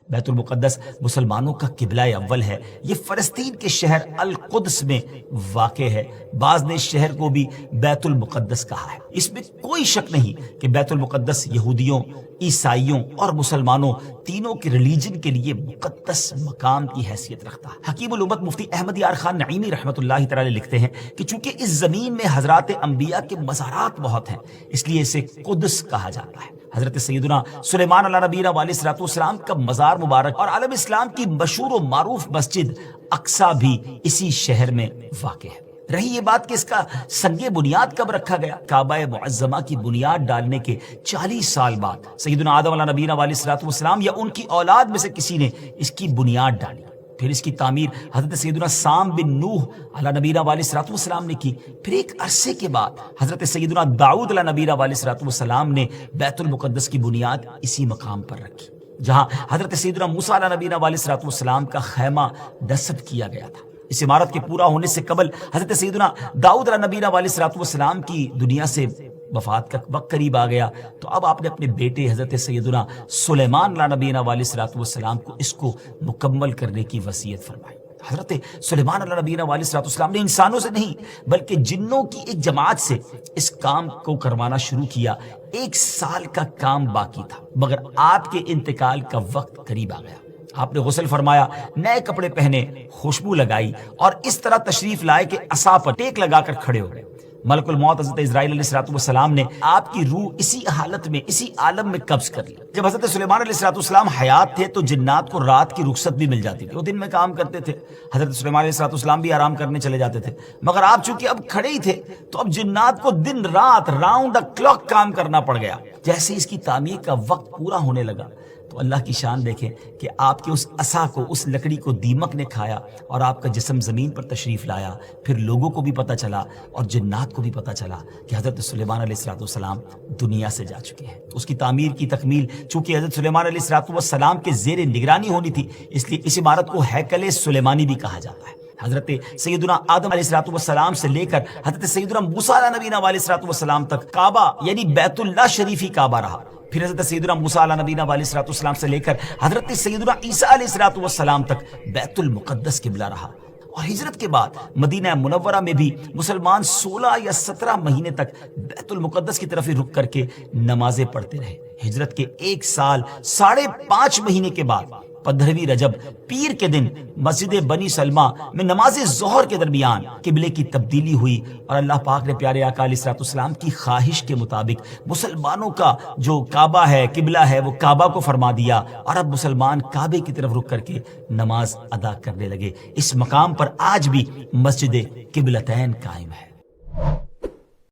بیت المقدس مسلمانوں کا قبلہ اول ہے۔ یہ فلسطین کے شہر القدس میں واقع ہے۔ بعض نے اس شہر کو بھی بیت المقدس کہا ہے۔ اس میں کوئی شک نہیں کہ بیت المقدس یہودیوں، عیسائیوں اور مسلمانوں تینوں کے ریلیجن کے لیے مقدس مقام کی حیثیت رکھتا ہے۔ حکیم الامت مفتی احمد یار خان نعیمی رحمۃ اللہ تعالی لکھتے ہیں کہ چونکہ اس زمین میں حضرات انبیاء کے مزارات بہت ہیں، اس لیے اسے قدس کہا جاتا ہے۔ حضرت سیدنا سلیمان علیہ نبینا علیہ الصلوۃ والسلام کا مزار مبارک اور عالم اسلام کی مشہور و معروف مسجد اقصی بھی اسی شہر میں واقع ہے۔ رہی یہ بات کہ اس کا سنگ بنیاد کب رکھا گیا، کعبہ معظمہ کی بنیاد ڈالنے کے 40 سال بعد سیدنا آدم علیہ نبینا علیہ الصلوۃ والسلام یا ان کی اولاد میں سے کسی نے اس کی بنیاد ڈالی۔ پھر اس کی تعمیر حضرت سیدنا سام بن نوح علیہ نبینا علیہ الصلوۃ والسلام نے کی۔ پھر ایک عرصے کے بعد حضرت سیدنا داؤد علیہ نبینا علیہ الصلوۃ والسلام نے بیت المقدس کی بنیاد اسی مقام پر رکھی، جہاں حضرت سیدنا موسیٰ علیہ نبینا علیہ الصلوۃ والسلام کا خیمہ نصب کیا گیا تھا۔ اس عمارت کے پورا ہونے سے قبل حضرت سیدنا داؤد علیہ نبینا علیہ الصلوۃ والسلام کی دنیا سے وفات کا وقت قریب آ گیا، تو اب آپ نے اپنے بیٹے حضرت سیدنا سلیمان علیہ نبینا علیہ الصلوۃ والسلام کو اس کو مکمل کرنے کی وصیت فرمائی۔ حضرت سلیمان علیہ نبینا علیہ الصلوۃ والسلام نے انسانوں سے نہیں بلکہ جنوں کی ایک جماعت سے اس کام کو کروانا شروع کیا۔ 1 سال کا کام باقی تھا، مگر آپ کے انتقال کا وقت قریب آ گیا۔ آپ نے غسل فرمایا، نئے کپڑے پہنے، خوشبو لگائی اور اس طرح تشریف لائے کہ عصا پر ٹیک لگا کر کھڑے ہو گئے۔ ملک الموت حضرت اسرائیل علیہ الصلوۃ والسلام نے آپ کی روح اسی حالت میں، اسی عالم میں قبض کر لی۔ جب حضرت سلیمان علیہ الصلوۃ والسلام حیات تھے تو جنات کو رات کی رخصت بھی مل جاتی تھی، وہ دن میں کام کرتے تھے، حضرت سلیمان علیہ الصلوۃ والسلام بھی آرام کرنے چلے جاتے تھے، مگر آپ چونکہ اب کھڑے ہی تھے تو اب جنات کو دن رات راؤنڈ دا کلاک کام کرنا پڑ گیا۔ جیسے اس کی تعمیر کا وقت پورا ہونے لگا تو اللہ کی شان دیکھیں کہ آپ کے اس عصا کو، اس لکڑی کو دیمک نے کھایا اور آپ کا جسم زمین پر تشریف لایا۔ پھر لوگوں کو بھی پتہ چلا اور جنات کو بھی پتہ چلا کہ حضرت سلیمان علیہ الصلوۃ والسلام دنیا سے جا چکے ہیں۔ اس کی تعمیر کی تکمیل چونکہ حضرت سلیمان علیہ الصلوۃ والسلام کے زیر نگرانی ہونی تھی، اس لیے اس عمارت کو ہیکل سلیمانی بھی کہا جاتا ہے۔ حضرت سیدنا آدم علیہ الصلوۃ والسلام سے لے کر حضرت سیدنا موسیٰ علیہ نبینا علیہ الصلوۃ والسلام تک کعبہ یعنی بیت اللہ شریف ہی کعبہ رہا۔ پھر حضرت سیدنا موسیٰ علیہ نبینا علیہ الصلوۃ والسلام سے لے کر حضرت سیدنا عیسیٰ علیہ الصلوۃ والسلام تک بیت المقدس قبلہ رہا۔ اور ہجرت کے بعد مدینہ منورہ میں بھی مسلمان 16 یا 17 مہینے تک بیت المقدس کی طرف رخ کر کے نمازیں پڑھتے رہے۔ ہجرت کے 1 سال 5.5 مہینے کے بعد 15ویں رجب پیر کے دن مسجد بنی سلمہ میں نماز ظہر کے درمیان قبلے کی تبدیلی ہوئی اور اللہ پاک نے پیارے آقا علیہ الصلوۃ والسلام کی خواہش کے مطابق مسلمانوں کا جو کعبہ ہے، قبلہ ہے، وہ کعبہ کو فرما دیا اور اب مسلمان کعبے کی طرف رخ کر کے نماز ادا کرنے لگے۔ اس مقام پر آج بھی مسجد قبلتین قائم ہے۔